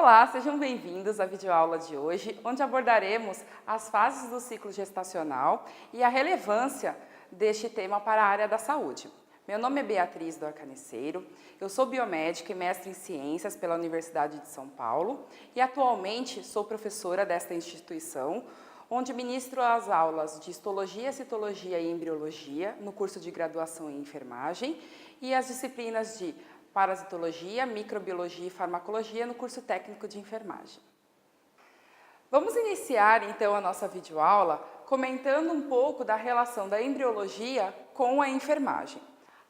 Olá, sejam bem-vindos à videoaula de hoje, onde abordaremos as fases do ciclo gestacional e a relevância deste tema para a área da saúde. Meu nome é Beatriz Dorcaneceiro, eu sou biomédica e mestre em ciências pela Universidade de São Paulo e atualmente sou professora desta instituição, onde ministro as aulas de histologia, citologia e embriologia no curso de graduação em enfermagem e as disciplinas de parasitologia, microbiologia e farmacologia no curso técnico de enfermagem. Vamos iniciar então a nossa videoaula comentando um pouco da relação da embriologia com a enfermagem.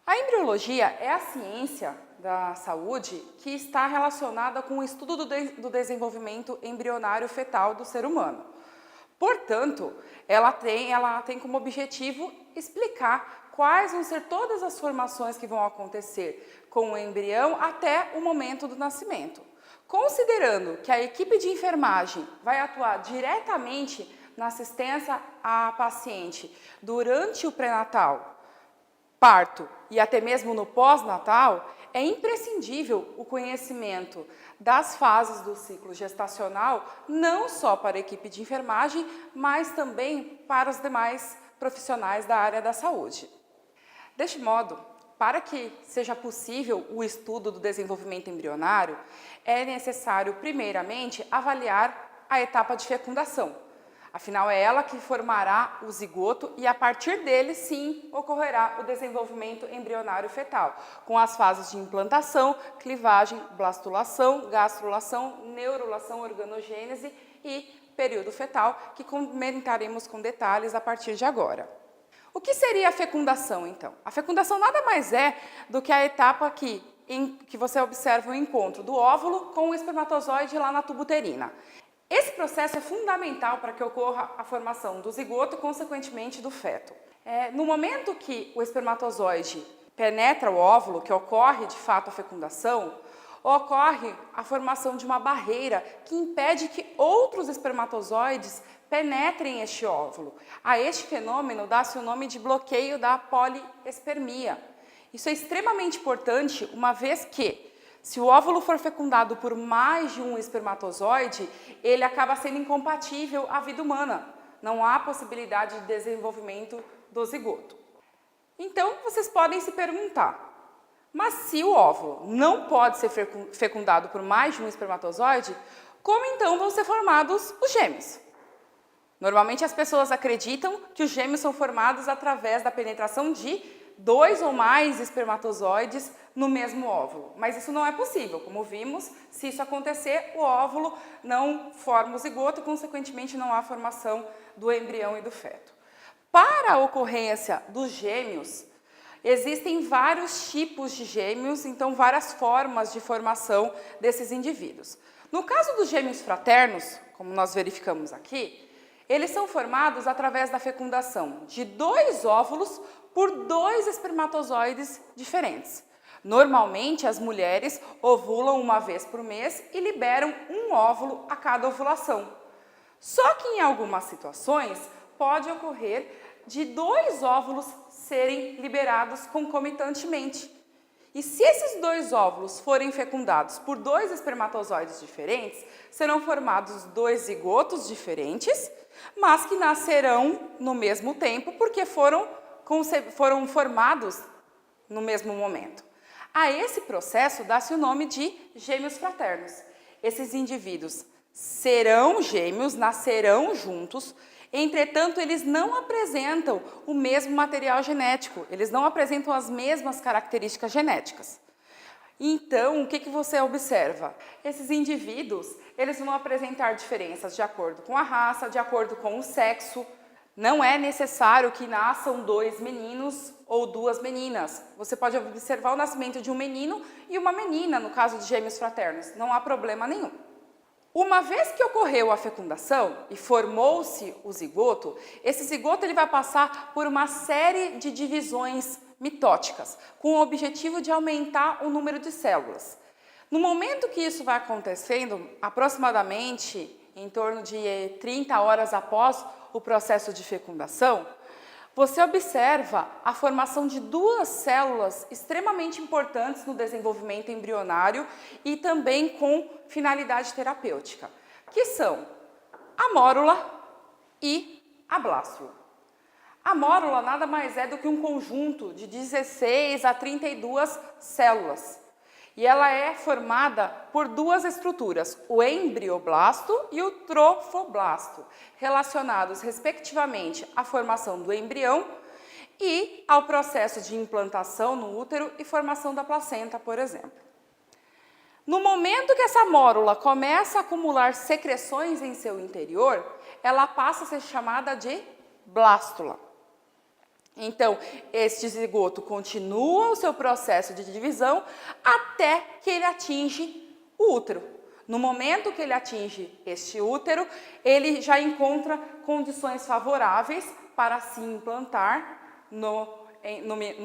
A embriologia é a ciência da saúde que está relacionada com o estudo do desenvolvimento embrionário fetal do ser humano. Portanto, ela tem como objetivo explicar quais vão ser todas as formações que vão acontecer com o embrião até o momento do nascimento. Considerando que a equipe de enfermagem vai atuar diretamente na assistência à paciente durante o pré-natal, parto e até mesmo no pós-natal, é imprescindível o conhecimento das fases do ciclo gestacional, não só para a equipe de enfermagem, mas também para os demais profissionais da área da saúde. Deste modo, para que seja possível o estudo do desenvolvimento embrionário, é necessário, primeiramente, avaliar a etapa de fecundação. Afinal, é ela que formará o zigoto e, a partir dele, sim, ocorrerá o desenvolvimento embrionário fetal, com as fases de implantação, clivagem, blastulação, gastrulação, neurulação, organogênese e período fetal, que comentaremos com detalhes a partir de agora. O que seria a fecundação, então? A fecundação nada mais é do que a etapa que você observa o encontro do óvulo com o espermatozoide lá na tuba uterina. Esse processo é fundamental para que ocorra a formação do zigoto e, consequentemente, do feto. No momento que o espermatozoide penetra o óvulo, que ocorre, de fato, a fecundação, ocorre a formação de uma barreira que impede que outros espermatozoides penetrem este óvulo. A este fenômeno dá-se o nome de bloqueio da poliespermia. Isso é extremamente importante, uma vez que, se o óvulo for fecundado por mais de um espermatozoide, ele acaba sendo incompatível à vida humana. Não há possibilidade de desenvolvimento do zigoto. Então, vocês podem se perguntar, mas se o óvulo não pode ser fecundado por mais de um espermatozoide, como então vão ser formados os gêmeos? Normalmente as pessoas acreditam que os gêmeos são formados através da penetração de 2 ou mais espermatozoides no mesmo óvulo. Mas isso não é possível. Como vimos, se isso acontecer, o óvulo não forma o zigoto e, consequentemente, não há formação do embrião e do feto. Para a ocorrência dos gêmeos, existem vários tipos de gêmeos, então várias formas de formação desses indivíduos. No caso dos gêmeos fraternos, como nós verificamos aqui, eles são formados através da fecundação de 2 óvulos por 2 espermatozoides diferentes. Normalmente, as mulheres ovulam uma vez por mês e liberam um óvulo a cada ovulação. Só que em algumas situações pode ocorrer de 2 óvulos serem liberados concomitantemente. E se esses 2 óvulos forem fecundados por 2 espermatozoides diferentes, serão formados 2 zigotos diferentes, mas que nascerão no mesmo tempo porque foram formados no mesmo momento. A esse processo dá-se o nome de gêmeos fraternos. Esses indivíduos serão gêmeos, nascerão juntos, entretanto, eles não apresentam o mesmo material genético, eles não apresentam as mesmas características genéticas. Então, o que você observa? Esses indivíduos, eles vão apresentar diferenças de acordo com a raça, de acordo com o sexo. Não é necessário que nasçam 2 meninos ou 2 meninas. Você pode observar o nascimento de um menino e uma menina, no caso de gêmeos fraternos. Não há problema nenhum. Uma vez que ocorreu a fecundação e formou-se o zigoto, esse zigoto ele vai passar por uma série de divisões mitóticas, com o objetivo de aumentar o número de células. No momento que isso vai acontecendo, aproximadamente em torno de 30 horas após o processo de fecundação, você observa a formação de duas células extremamente importantes no desenvolvimento embrionário e também com finalidade terapêutica, que são a mórula e a blástula. A mórula nada mais é do que um conjunto de 16 a 32 células. E ela é formada por duas estruturas, o embrioblasto e o trofoblasto, relacionados respectivamente à formação do embrião e ao processo de implantação no útero e formação da placenta, por exemplo. No momento que essa mórula começa a acumular secreções em seu interior, ela passa a ser chamada de blástula. Então, este zigoto continua o seu processo de divisão até que ele atinge o útero. No momento que ele atinge este útero, ele já encontra condições favoráveis para se implantar no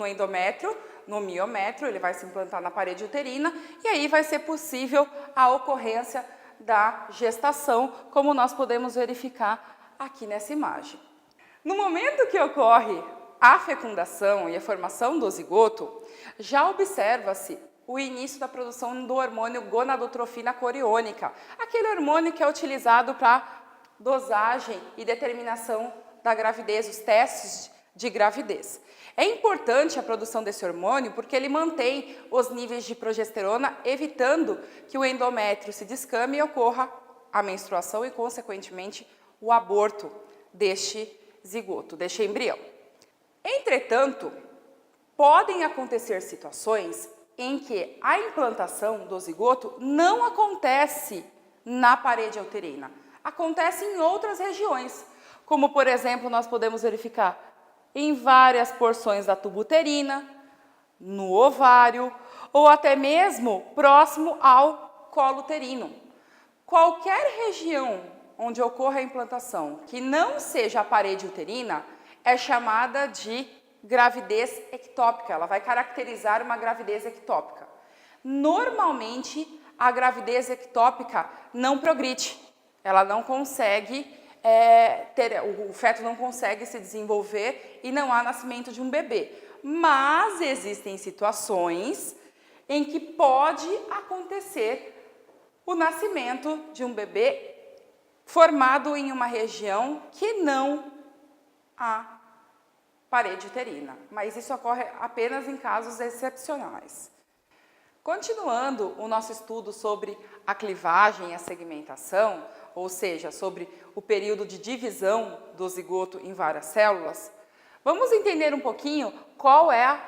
endométrio, no miométrio, ele vai se implantar na parede uterina e aí vai ser possível a ocorrência da gestação, como nós podemos verificar aqui nessa imagem. No momento que ocorre a fecundação e a formação do zigoto, já observa-se o início da produção do hormônio gonadotrofina coriônica, aquele hormônio que é utilizado para dosagem e determinação da gravidez, os testes de gravidez. É importante a produção desse hormônio porque ele mantém os níveis de progesterona, evitando que o endométrio se descame e ocorra a menstruação e, consequentemente, o aborto deste zigoto, deste embrião. Entretanto, podem acontecer situações em que a implantação do zigoto não acontece na parede uterina, acontece em outras regiões, como, por exemplo, nós podemos verificar em várias porções da tuba uterina, no ovário ou até mesmo próximo ao colo uterino. Qualquer região onde ocorra a implantação que não seja a parede uterina é chamada de gravidez ectópica, ela vai caracterizar uma gravidez ectópica. Normalmente, a gravidez ectópica não progride, ela não consegue, o feto não consegue se desenvolver e não há nascimento de um bebê. Mas existem situações em que pode acontecer o nascimento de um bebê formado em uma região que não há parede uterina, mas isso ocorre apenas em casos excepcionais. Continuando o nosso estudo sobre a clivagem e a segmentação, ou seja, sobre o período de divisão do zigoto em várias células, vamos entender um pouquinho qual é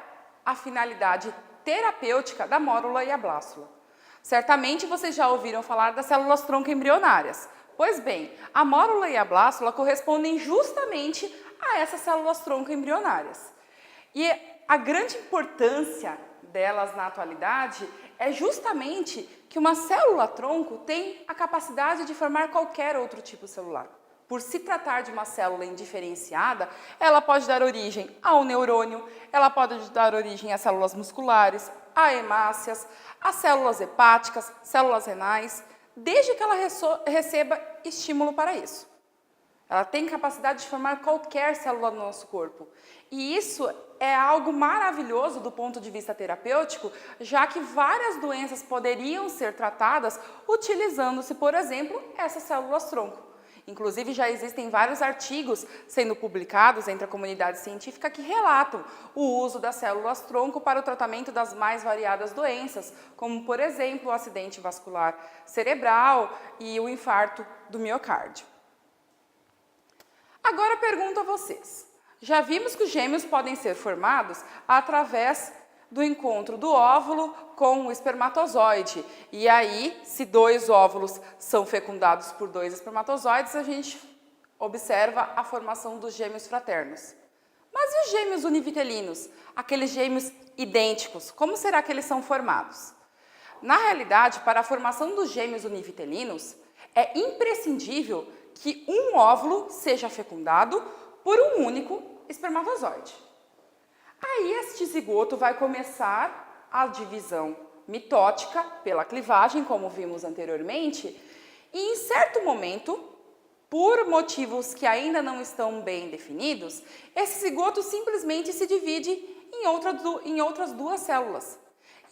a finalidade terapêutica da mórula e a blástula. Certamente vocês já ouviram falar das células tronco embrionárias. Pois bem, a mórula e a blástula correspondem justamente a essas células tronco embrionárias. E a grande importância delas na atualidade é justamente que uma célula tronco tem a capacidade de formar qualquer outro tipo celular. Por se tratar de uma célula indiferenciada, ela pode dar origem ao neurônio, ela pode dar origem a células musculares, a hemácias, a células hepáticas, células renais, desde que ela receba estímulo para isso. Ela tem capacidade de formar qualquer célula do nosso corpo. E isso é algo maravilhoso do ponto de vista terapêutico, já que várias doenças poderiam ser tratadas utilizando-se, por exemplo, essas células tronco. Inclusive, já existem vários artigos sendo publicados entre a comunidade científica que relatam o uso das células tronco para o tratamento das mais variadas doenças, como, por exemplo, o acidente vascular cerebral e o infarto do miocárdio. Agora pergunto a vocês, já vimos que os gêmeos podem ser formados através do encontro do óvulo com o espermatozoide. E aí, se dois óvulos são fecundados por dois espermatozoides, a gente observa a formação dos gêmeos fraternos. Mas e os gêmeos univitelinos, aqueles gêmeos idênticos, como será que eles são formados? Na realidade, para a formação dos gêmeos univitelinos, é imprescindível que um óvulo seja fecundado por um único espermatozoide. Aí este zigoto vai começar a divisão mitótica pela clivagem, como vimos anteriormente, e em certo momento Por motivos que ainda não estão bem definidos, esse zigoto simplesmente se divide em outras duas células.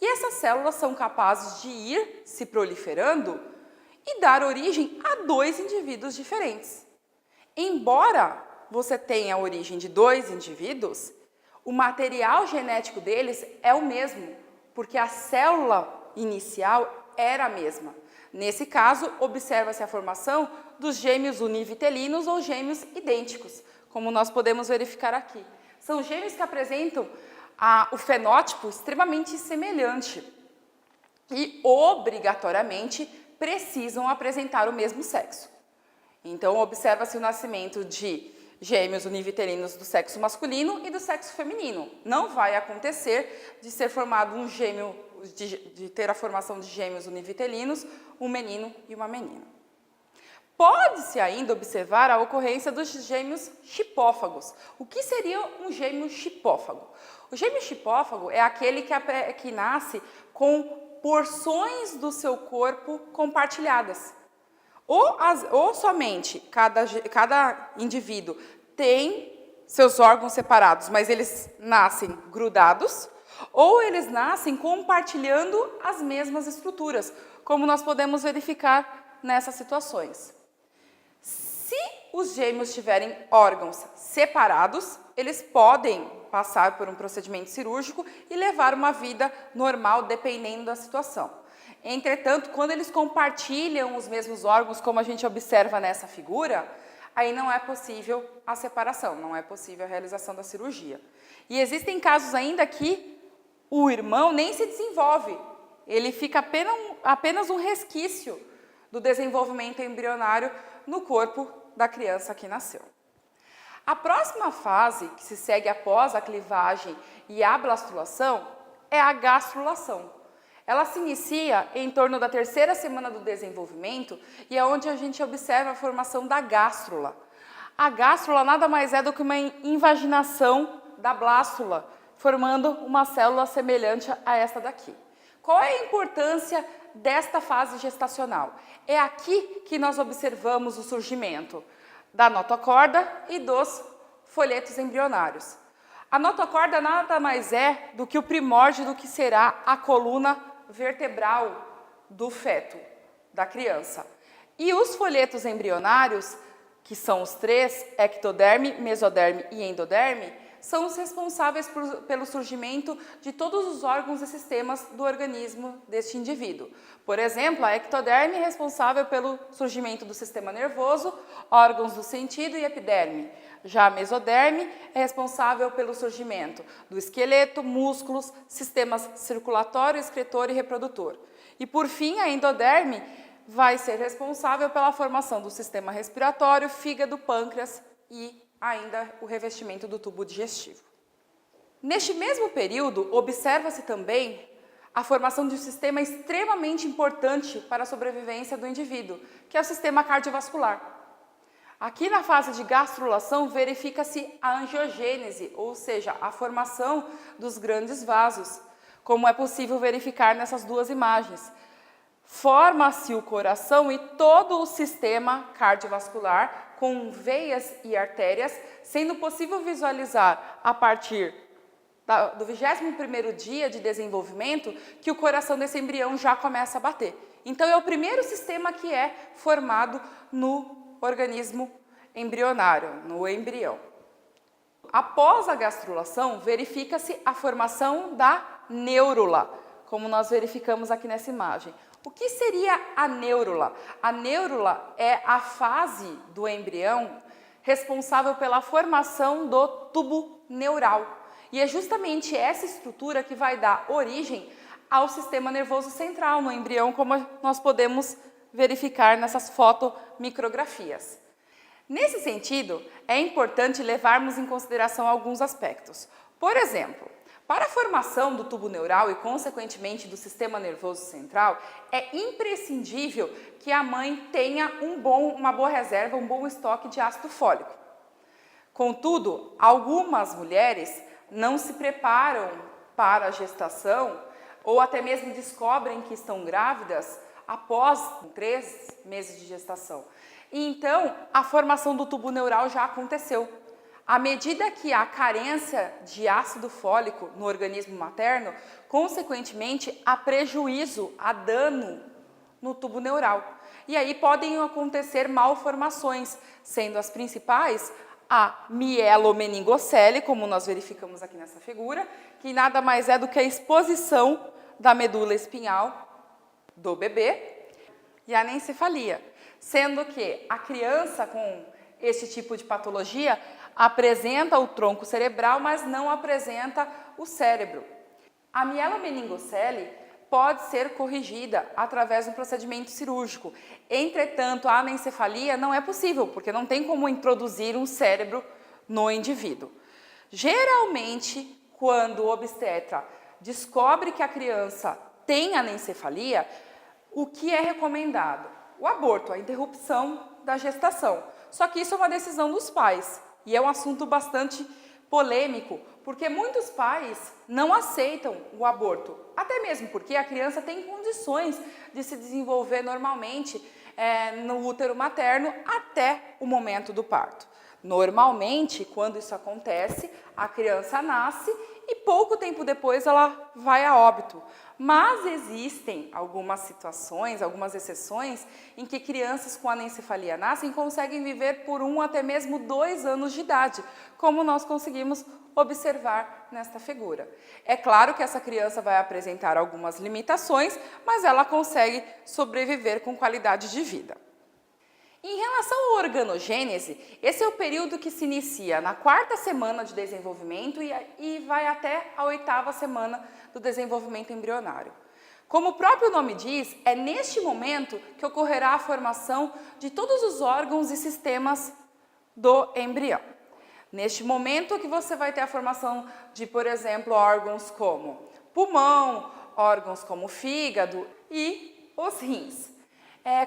E essas células são capazes de ir se proliferando e dar origem a dois indivíduos diferentes. Embora você tenha a origem de dois indivíduos, o material genético deles é o mesmo, porque a célula inicial era a mesma. Nesse caso, observa-se a formação dos gêmeos univitelinos ou gêmeos idênticos, como nós podemos verificar aqui. São gêmeos que apresentam o fenótipo extremamente semelhante e, obrigatoriamente, precisam apresentar o mesmo sexo. Então, observa-se o nascimento de gêmeos univitelinos do sexo masculino e do sexo feminino. Não vai acontecer de ser formado um gêmeo, de ter a formação de gêmeos univitelinos, um menino e uma menina. Pode-se ainda observar a ocorrência dos gêmeos chipófagos. O que seria um gêmeo chipófago? O gêmeo chipófago é aquele que nasce com porções do seu corpo compartilhadas. Ou somente cada indivíduo tem seus órgãos separados, mas eles nascem grudados, ou eles nascem compartilhando as mesmas estruturas, como nós podemos verificar nessas situações. Se os gêmeos tiverem órgãos separados, eles podem passar por um procedimento cirúrgico e levar uma vida normal, dependendo da situação. Entretanto, quando eles compartilham os mesmos órgãos, como a gente observa nessa figura, aí não é possível a separação, não é possível a realização da cirurgia. E existem casos ainda que o irmão nem se desenvolve, ele fica apenas um resquício do desenvolvimento embrionário no corpo da criança que nasceu. A próxima fase que se segue após a clivagem e a blastulação é a gastrulação. Ela se inicia em torno da 3ª semana do desenvolvimento e é onde a gente observa a formação da gástrula. A gástrula nada mais é do que uma invaginação da blástula, formando uma célula semelhante a esta daqui. Qual é a importância desta fase gestacional? É aqui que nós observamos o surgimento da notocorda e dos folhetos embrionários. A notocorda nada mais é do que o primórdio do que será a coluna vertebral do feto, da criança. E os folhetos embrionários, que são os 3, ectoderme, mesoderme e endoderme, são os responsáveis pelo surgimento de todos os órgãos e sistemas do organismo deste indivíduo. Por exemplo, a ectoderme é responsável pelo surgimento do sistema nervoso, órgãos do sentido e epiderme. Já a mesoderme é responsável pelo surgimento do esqueleto, músculos, sistemas circulatório, excretor e reprodutor. E por fim, a endoderme vai ser responsável pela formação do sistema respiratório, fígado, pâncreas e ainda o revestimento do tubo digestivo. Neste mesmo período, observa-se também a formação de um sistema extremamente importante para a sobrevivência do indivíduo, que é o sistema cardiovascular. Aqui na fase de gastrulação verifica-se a angiogênese, ou seja, a formação dos grandes vasos, como é possível verificar nessas duas imagens. Forma-se o coração e todo o sistema cardiovascular com veias e artérias, sendo possível visualizar a partir do 21º dia de desenvolvimento que o coração desse embrião já começa a bater. Então é o primeiro sistema que é formado no organismo embrionário, no embrião. Após a gastrulação, verifica-se a formação da neurula, como nós verificamos aqui nessa imagem. O que seria a neurula? A neurula é a fase do embrião responsável pela formação do tubo neural. E é justamente essa estrutura que vai dar origem ao sistema nervoso central no embrião, como nós podemos verificar nessas fotomicrografias. Nesse sentido, é importante levarmos em consideração alguns aspectos. Por exemplo, para a formação do tubo neural e, consequentemente, do sistema nervoso central, é imprescindível que a mãe tenha uma boa reserva, um bom estoque de ácido fólico. Contudo, algumas mulheres não se preparam para a gestação ou até mesmo descobrem que estão grávidas após 3 meses de gestação. E então, a formação do tubo neural já aconteceu. À medida que há carência de ácido fólico no organismo materno, consequentemente, há prejuízo, há dano no tubo neural. E aí podem acontecer malformações, sendo as principais a mielomeningocele, como nós verificamos aqui nessa figura, que nada mais é do que a exposição da medula espinhal do bebê, e a anencefalia, sendo que a criança com esse tipo de patologia apresenta o tronco cerebral, mas não apresenta o cérebro. A mielomeningocele pode ser corrigida através de um procedimento cirúrgico. Entretanto, a anencefalia não é possível, porque não tem como introduzir um cérebro no indivíduo. Geralmente, quando o obstetra descobre que a criança tem anencefalia, o que é recomendado? O aborto, a interrupção da gestação. Só que isso é uma decisão dos pais e é um assunto bastante polêmico, porque muitos pais não aceitam o aborto, até mesmo porque a criança tem condições de se desenvolver normalmente no útero materno até o momento do parto. Normalmente, quando isso acontece, a criança nasce e pouco tempo depois ela vai a óbito. Mas existem algumas situações, algumas exceções, em que crianças com anencefalia nascem e conseguem viver por 1 até mesmo 2 anos de idade, como nós conseguimos observar nesta figura. É claro que essa criança vai apresentar algumas limitações, mas ela consegue sobreviver com qualidade de vida. Em relação à organogênese, esse é o período que se inicia na 4ª semana de desenvolvimento e vai até a 8ª semana do desenvolvimento embrionário. Como o próprio nome diz, é neste momento que ocorrerá a formação de todos os órgãos e sistemas do embrião. Neste momento que você vai ter a formação de, por exemplo, órgãos como pulmão, órgãos como fígado e os rins.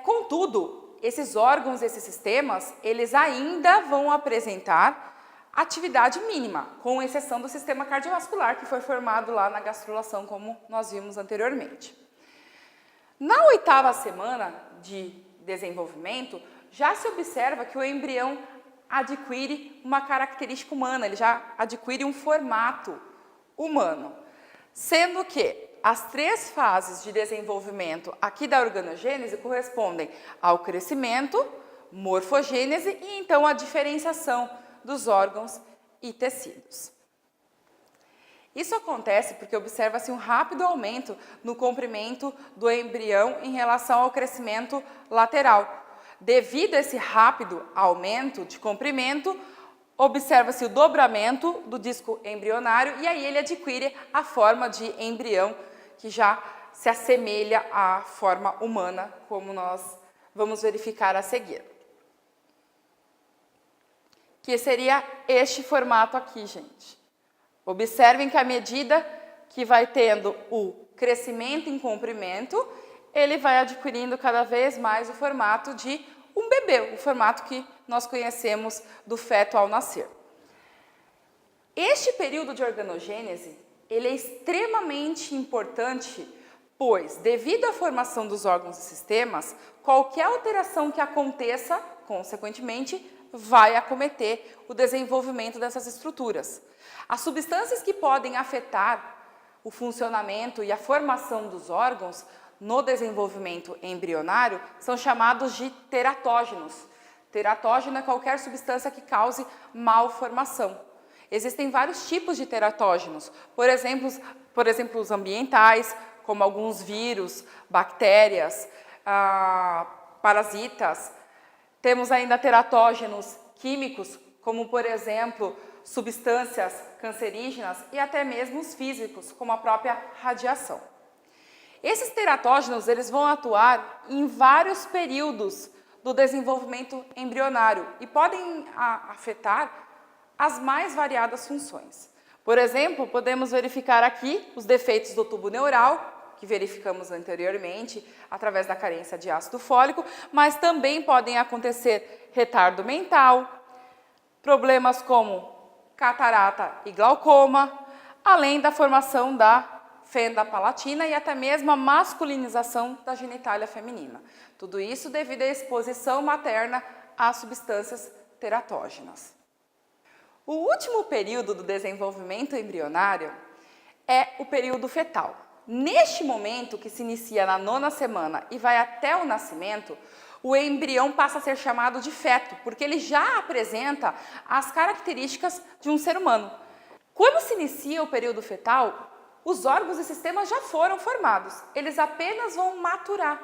Contudo, esses órgãos, esses sistemas, eles ainda vão apresentar atividade mínima, com exceção do sistema cardiovascular, que foi formado lá na gastrulação, como nós vimos anteriormente. Na 8ª semana de desenvolvimento, já se observa que o embrião adquire uma característica humana, ele já adquire um formato humano, sendo que as 3 fases de desenvolvimento aqui da organogênese correspondem ao crescimento, morfogênese e então a diferenciação dos órgãos e tecidos. Isso acontece porque observa-se um rápido aumento no comprimento do embrião em relação ao crescimento lateral. Devido a esse rápido aumento de comprimento, observa-se o dobramento do disco embrionário e aí ele adquire a forma de embrião que já se assemelha à forma humana, como nós vamos verificar a seguir. Que seria este formato aqui, gente. Observem que à medida que vai tendo o crescimento em comprimento, ele vai adquirindo cada vez mais o formato de um bebê, o formato que nós conhecemos do feto ao nascer. Este período de organogênese, ele é extremamente importante, pois, devido à formação dos órgãos e sistemas, qualquer alteração que aconteça, consequentemente, vai acometer o desenvolvimento dessas estruturas. As substâncias que podem afetar o funcionamento e a formação dos órgãos no desenvolvimento embrionário são chamados de teratógenos. Teratógeno é qualquer substância que cause malformação. Existem vários tipos de teratógenos, por exemplo, os ambientais, como alguns vírus, bactérias, parasitas. Temos ainda teratógenos químicos, como, por exemplo, substâncias cancerígenas e até mesmo os físicos, como a própria radiação. Esses teratógenos eles vão atuar em vários períodos do desenvolvimento embrionário e podem afetar as mais variadas funções. Por exemplo, podemos verificar aqui os defeitos do tubo neural, que verificamos anteriormente, através da carência de ácido fólico, mas também podem acontecer retardo mental, problemas como catarata e glaucoma, além da formação da fenda palatina e até mesmo a masculinização da genitália feminina. Tudo isso devido à exposição materna a substâncias teratógenas. O último período do desenvolvimento embrionário é o período fetal. Neste momento, que se inicia na 9ª semana e vai até o nascimento, o embrião passa a ser chamado de feto, porque ele já apresenta as características de um ser humano. Quando se inicia o período fetal, os órgãos e sistemas já foram formados, eles apenas vão maturar.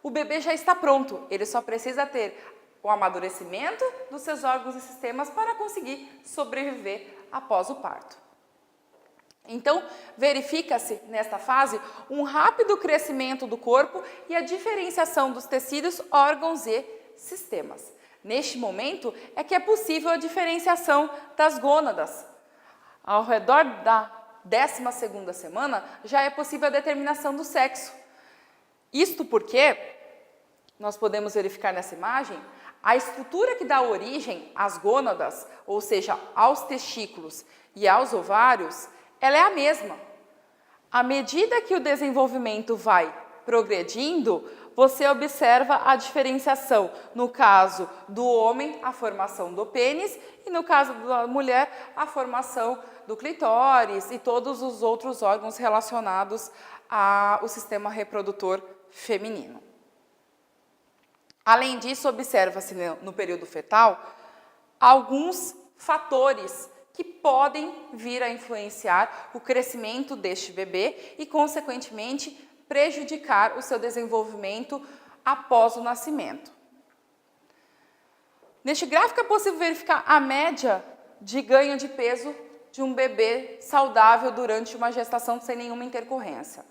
O bebê já está pronto, ele só precisa ter o amadurecimento dos seus órgãos e sistemas para conseguir sobreviver após o parto. Então, verifica-se nesta fase um rápido crescimento do corpo e a diferenciação dos tecidos, órgãos e sistemas. Neste momento é que é possível a diferenciação das gônadas. Ao redor da 12ª semana já é possível a determinação do sexo. Isto porque, nós podemos verificar nessa imagem, a estrutura que dá origem às gônadas, ou seja, aos testículos e aos ovários, ela é a mesma. À medida que o desenvolvimento vai progredindo, você observa a diferenciação. No caso do homem, a formação do pênis, e no caso da mulher, a formação do clitóris e todos os outros órgãos relacionados ao sistema reprodutor feminino. Além disso, observa-se no período fetal alguns fatores que podem vir a influenciar o crescimento deste bebê e, consequentemente, prejudicar o seu desenvolvimento após o nascimento. Neste gráfico é possível verificar a média de ganho de peso de um bebê saudável durante uma gestação sem nenhuma intercorrência.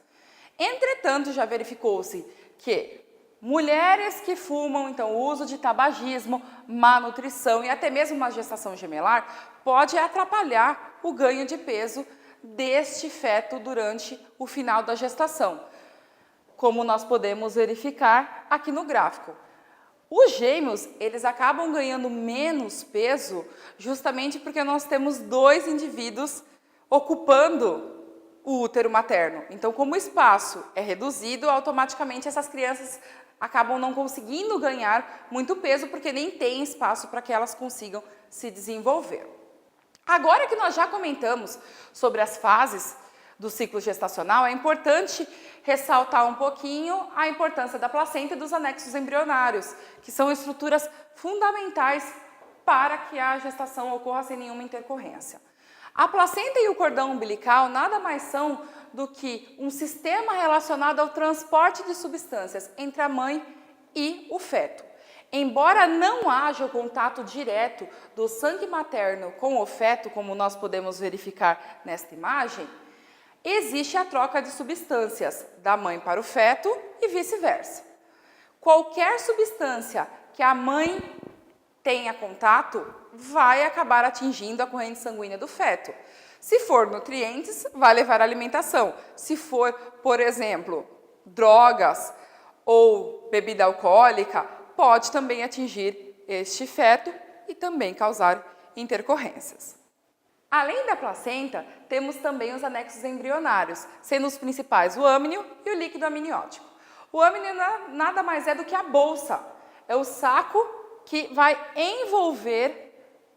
Entretanto, já verificou-se que mulheres que fumam, então o uso de tabagismo, má nutrição e até mesmo uma gestação gemelar pode atrapalhar o ganho de peso deste feto durante o final da gestação, como nós podemos verificar aqui no gráfico. Os gêmeos, eles acabam ganhando menos peso justamente porque nós temos 2 indivíduos ocupando o útero materno. Então, como o espaço é reduzido, automaticamente essas crianças acabam não conseguindo ganhar muito peso porque nem tem espaço para que elas consigam se desenvolver. Agora que nós já comentamos sobre as fases do ciclo gestacional, é importante ressaltar um pouquinho a importância da placenta e dos anexos embrionários, que são estruturas fundamentais para que a gestação ocorra sem nenhuma intercorrência. A placenta e o cordão umbilical nada mais são do que um sistema relacionado ao transporte de substâncias entre a mãe e o feto. Embora não haja o contato direto do sangue materno com o feto, como nós podemos verificar nesta imagem, existe a troca de substâncias da mãe para o feto e vice-versa. Qualquer substância que a mãe tenha contato vai acabar atingindo a corrente sanguínea do feto. Se for nutrientes, vai levar à alimentação. Se for, por exemplo, drogas ou bebida alcoólica, pode também atingir este feto e também causar intercorrências. Além da placenta, temos também os anexos embrionários, sendo os principais o âmnio e o líquido amniótico. O âmnio nada mais é do que a bolsa, é o saco que vai envolver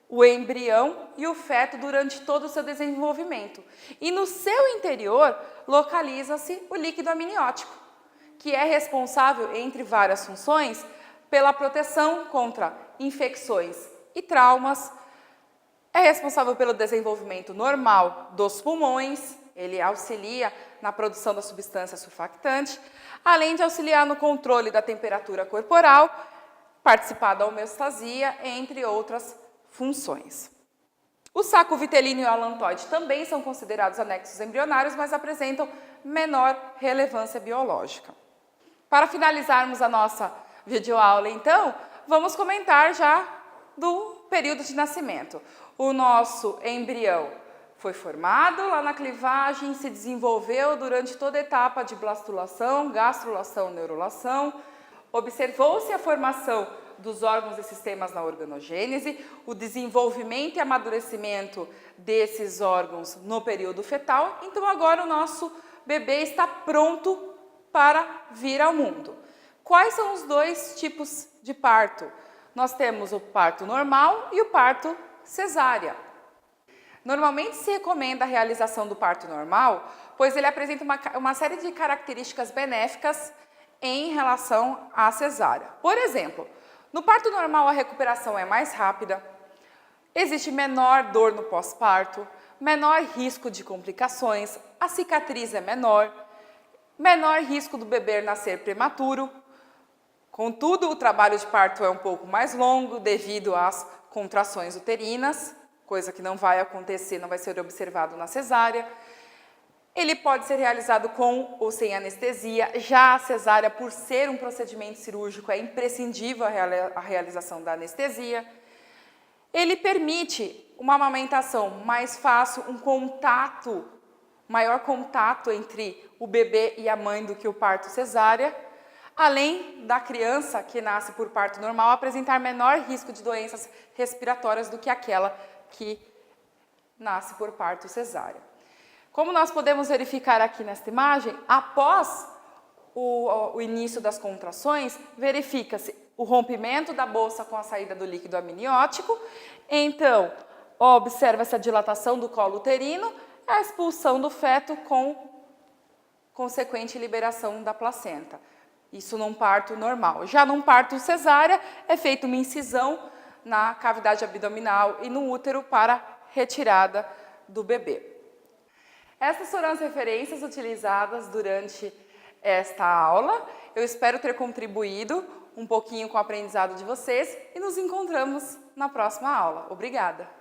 o embrião e o feto durante todo o seu desenvolvimento. E no seu interior localiza-se o líquido amniótico, que é responsável, entre várias funções, pela proteção contra infecções e traumas, é responsável pelo desenvolvimento normal dos pulmões, ele auxilia na produção da substância surfactante, além de auxiliar no controle da temperatura corporal, participar da homeostasia, entre outras funções. O saco vitelino e o alantoide também são considerados anexos embrionários, mas apresentam menor relevância biológica. Para finalizarmos a nossa videoaula, então, vamos comentar já do período de nascimento. O nosso embrião foi formado lá na clivagem, se desenvolveu durante toda a etapa de blastulação, gastrulação, neurulação. Observou-se a formação dos órgãos e sistemas na organogênese, o desenvolvimento e amadurecimento desses órgãos no período fetal. Então, agora o nosso bebê está pronto para vir ao mundo. Quais são os dois tipos de parto? Nós temos o parto normal e o parto cesárea. Normalmente se recomenda a realização do parto normal, pois ele apresenta uma série de características benéficas em relação à cesárea. Por exemplo, no parto normal a recuperação é mais rápida, existe menor dor no pós-parto, menor risco de complicações, a cicatriz é menor risco do bebê nascer prematuro. Contudo, o trabalho de parto é um pouco mais longo devido às contrações uterinas, coisa que não vai acontecer, não vai ser observado na cesárea. Ele pode ser realizado com ou sem anestesia. Já a cesárea, por ser um procedimento cirúrgico, é imprescindível a realização da anestesia. Ele permite uma amamentação mais fácil, maior contato entre o bebê e a mãe do que o parto cesárea, além da criança que nasce por parto normal apresentar menor risco de doenças respiratórias do que aquela que nasce por parto cesárea. Como nós podemos verificar aqui nesta imagem, após o início das contrações, verifica-se o rompimento da bolsa com a saída do líquido amniótico, então observa-se a dilatação do colo uterino, a expulsão do feto com consequente liberação da placenta. Isso num parto normal. Já num parto cesárea, é feita uma incisão na cavidade abdominal e no útero para retirada do bebê. Essas foram as referências utilizadas durante esta aula. Eu espero ter contribuído um pouquinho com o aprendizado de vocês e nos encontramos na próxima aula. Obrigada!